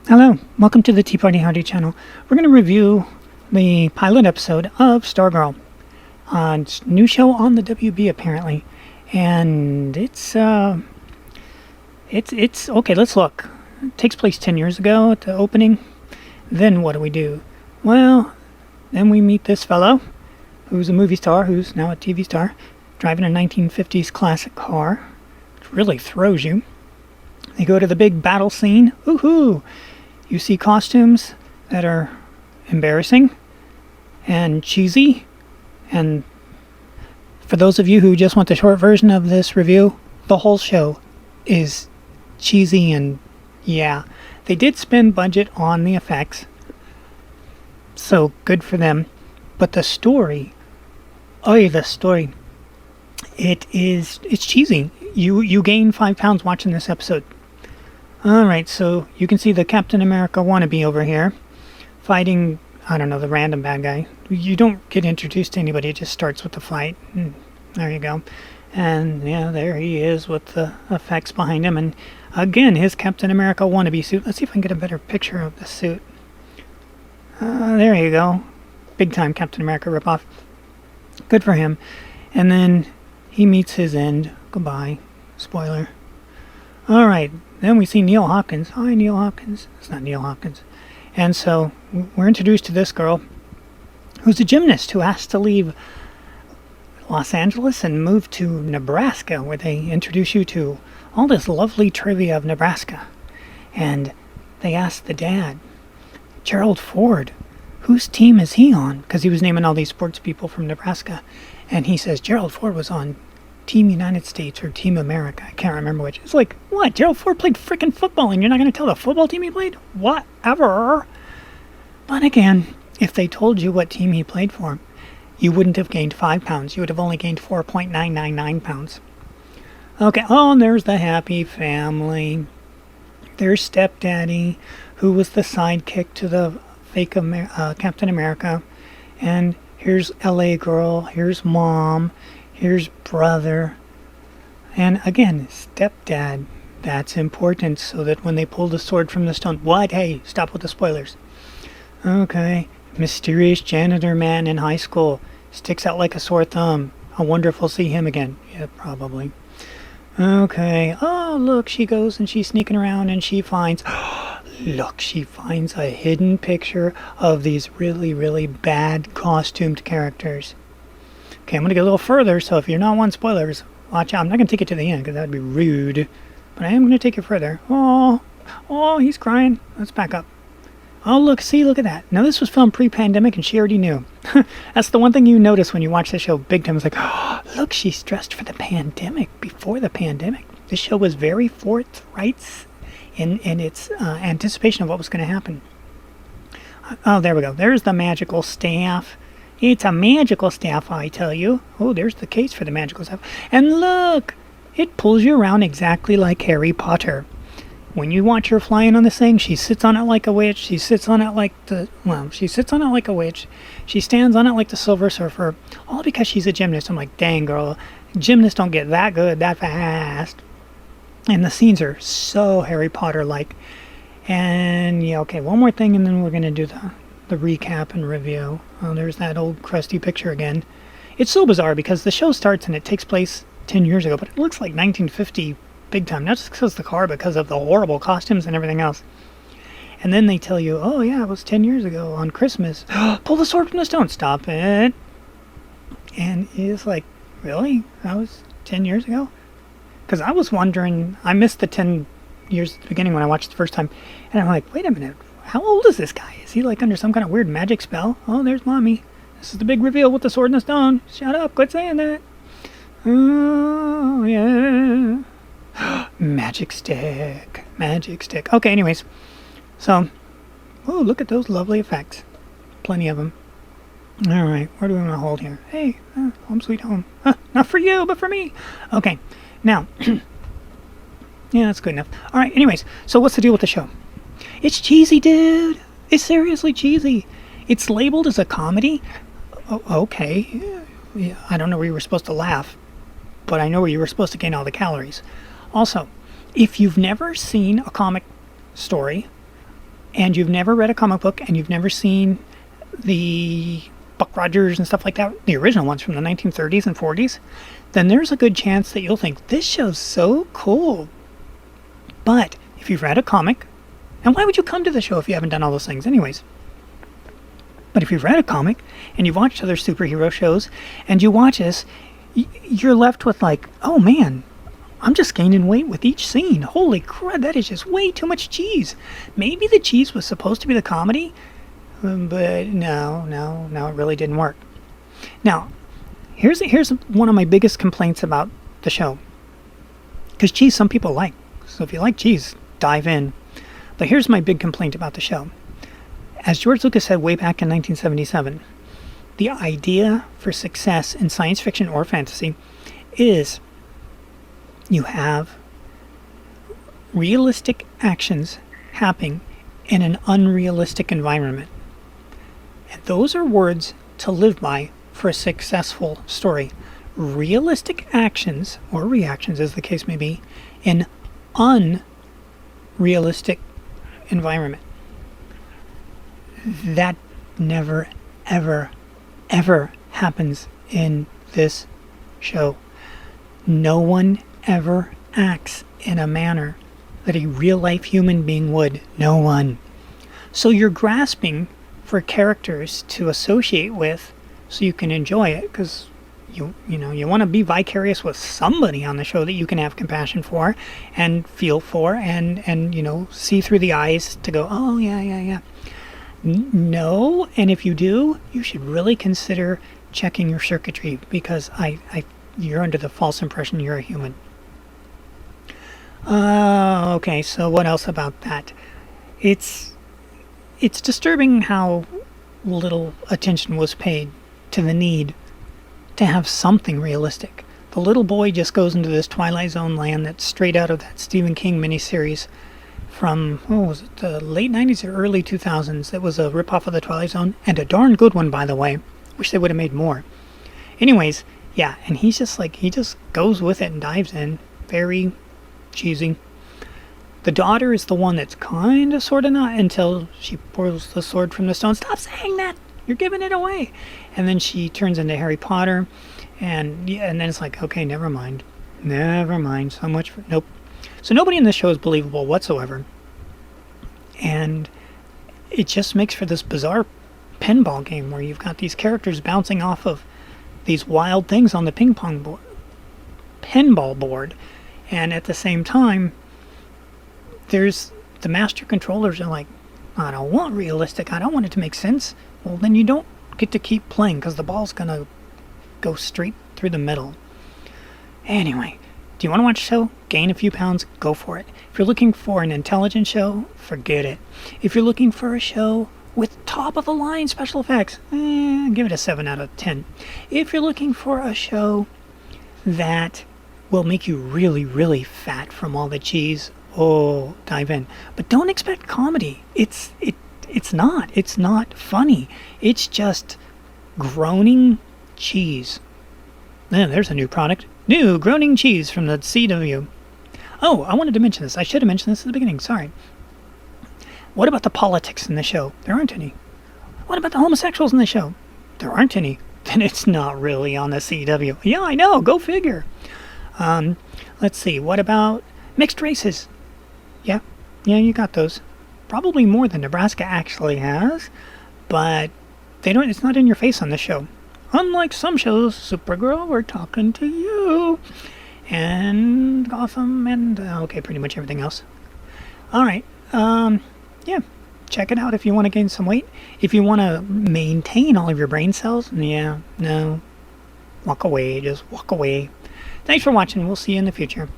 Hello, welcome to the Tea Party Howdy channel. We're going to review the pilot episode of Stargirl. It's a new show on the WB apparently, and it's okay. Let's look. It takes place 10 years ago at the opening. Then what do? Well, then we meet this fellow, who's a movie star, who's now a TV star, driving a 1950s classic car, which really throws you. They go to the big battle scene. Woohoo! You see costumes that are embarrassing and cheesy. And for those of you who just want the short version of this review, the whole show is cheesy and yeah. They did spend budget on the effects, so good for them. But the story, it's cheesy. You gain 5 pounds watching this episode. Alright, so you can see the Captain America wannabe over here fighting, I don't know, the random bad guy. You don't get introduced to anybody, it just starts with the fight. There you go. And yeah, there he is with the effects behind him. And again, his Captain America wannabe suit. Let's see if I can get a better picture of the suit. There you go. Big time Captain America ripoff. Good for him. And then he meets his end. Goodbye. Spoiler. Alright, then we see Neil Hawkins. Hi, Neil Hawkins. It's not Neil Hawkins. And so we're introduced to this girl who's a gymnast who has to leave Los Angeles and move to Nebraska, where they introduce you to all this lovely trivia of Nebraska. And they ask the dad, Gerald Ford, whose team is he on? Because he was naming all these sports people from Nebraska. And he says Gerald Ford was on Team United States or Team America. I can't remember which. It's like, what? Gerald Ford played frickin' football and you're not going to tell the football team he played? Whatever. But again, if they told you what team he played for, you wouldn't have gained 5 pounds. You would have only gained 4.999 pounds. Okay, and there's the happy family. There's stepdaddy, who was the sidekick to the fake Captain America. And here's LA girl. Here's mom. Here's brother. And again, stepdad. That's important so that when they pull the sword from the stone... What? Hey, stop with the spoilers. Okay. Mysterious janitor man in high school. Sticks out like a sore thumb. I wonder if we'll see him again. Yeah, probably. Okay. Oh, look, she goes and she's sneaking around and she finds... Look, she finds a hidden picture of these really, really bad costumed characters. Okay, I'm going to get a little further, so if you're not wanting spoilers, watch out. I'm not going to take it to the end, because that would be rude. But I am going to take it further. Oh, he's crying. Let's back up. Oh, look at that. Now, this was filmed pre-pandemic, and she already knew. That's the one thing you notice when you watch the show big time. It's like, oh, look, she's dressed for the pandemic, before the pandemic. This show was very forthright in its anticipation of what was going to happen. Oh, there we go. There's the magical staff. It's a magical staff, I tell you. Oh, there's the case for the magical staff. And look! It pulls you around exactly like Harry Potter. When you watch her flying on this thing, she sits on it like a witch. She sits on it like a witch. She stands on it like the Silver Surfer. All because she's a gymnast. I'm like, dang, girl. Gymnasts don't get that good that fast. And the scenes are so Harry Potter-like. And, yeah, okay, one more thing, and then we're going to do the recap and review. Oh, there's that old crusty picture again. It's so bizarre because the show starts and it takes place 10 years ago, but it looks like 1950 big time, not just because of the car, but because of the horrible costumes and everything else. And then they tell you, oh yeah, it was 10 years ago on Christmas. Pull the sword from the stone. Stop it. And it's like, really? That was 10 years ago? Because I was wondering, I missed the 10 years at the beginning when I watched it the first time, and I'm like, wait a minute. How old is this guy? Is he like under some kind of weird magic spell? Oh, there's mommy. This is the big reveal with the sword and the stone. Shut up, quit saying that. Oh, yeah. Magic stick. Okay, anyways. So, oh, look at those lovely effects. Plenty of them. Alright, where do we want to hold here? Hey, home sweet home. Not for you, but for me. Okay, now. Yeah, that's good enough. Alright, anyways. So what's the deal with the show? It's cheesy, dude. It's seriously cheesy. It's labeled as a comedy. Oh, okay. Yeah, I don't know where you were supposed to laugh, but I know where you were supposed to gain all the calories. Also, if you've never seen a comic story, and you've never read a comic book, and you've never seen the Buck Rogers and stuff like that, the original ones from the 1930s and 40s, then there's a good chance that you'll think, this show's so cool. But if you've read a comic, and why would you come to the show if you haven't done all those things anyways? But if you've read a comic, and you've watched other superhero shows, and you watch this, you're left with like, oh man, I'm just gaining weight with each scene. Holy crud, that is just way too much cheese. Maybe the cheese was supposed to be the comedy, but no, it really didn't work. Now, here's one of my biggest complaints about the show. Because cheese some people like. So if you like cheese, dive in. But here's my big complaint about the show. As George Lucas said way back in 1977, the idea for success in science fiction or fantasy is you have realistic actions happening in an unrealistic environment. And those are words to live by for a successful story. Realistic actions, or reactions as the case may be, in unrealistic environment. That never, ever, ever happens in this show. No one ever acts in a manner that a real-life human being would. No one. So you're grasping for characters to associate with so you can enjoy it, because you want to be vicarious with somebody on the show that you can have compassion for and feel for and see through the eyes to go, oh yeah. No, and if you do, you should really consider checking your circuitry, because you're under the false impression you're a human. Okay, so what else about that? It's disturbing how little attention was paid to the need to have something realistic. The little boy just goes into this Twilight Zone land that's straight out of that Stephen King miniseries from, was it the late 90s or early 2000s? That was a ripoff of the Twilight Zone, and a darn good one, by the way. Wish they would have made more. Anyways, yeah, and he just goes with it and dives in. Very cheesy. The daughter is the one that's kind of sort of not, until she pulls the sword from the stone. Stop saying that! You're giving it away! And then she turns into Harry Potter, and then it's like, okay, never mind. So much for... Nope. So nobody in this show is believable whatsoever. And it just makes for this bizarre pinball game where you've got these characters bouncing off of these wild things on the pinball board. And at the same time, there's the master controllers are like, I don't want realistic. I don't want it to make sense. Well, then you don't get to keep playing, because the ball's going to go straight through the middle. Anyway, do you want to watch a show? Gain a few pounds? Go for it. If you're looking for an intelligent show, forget it. If you're looking for a show with top-of-the-line special effects, give it a 7 out of 10. If you're looking for a show that will make you really, really fat from all the cheese, dive in. But don't expect comedy. It's not funny. It's just groaning cheese. There's a new product. New groaning cheese from the CW. Oh, I wanted to mention this. I should have mentioned this at the beginning. Sorry. What about the politics in the show? There aren't any. What about the homosexuals in the show? There aren't any. Then it's not really on the CW. Yeah, I know. Go figure. Let's see. What about mixed races? Yeah, you got those. Probably more than Nebraska actually has, but it's not in your face on this show. Unlike some shows, Supergirl, we're talking to you, and Gotham, and pretty much everything else. Alright, yeah, check it out if you want to gain some weight. If you want to maintain all of your brain cells, no, walk away, just walk away. Thanks for watching, we'll see you in the future.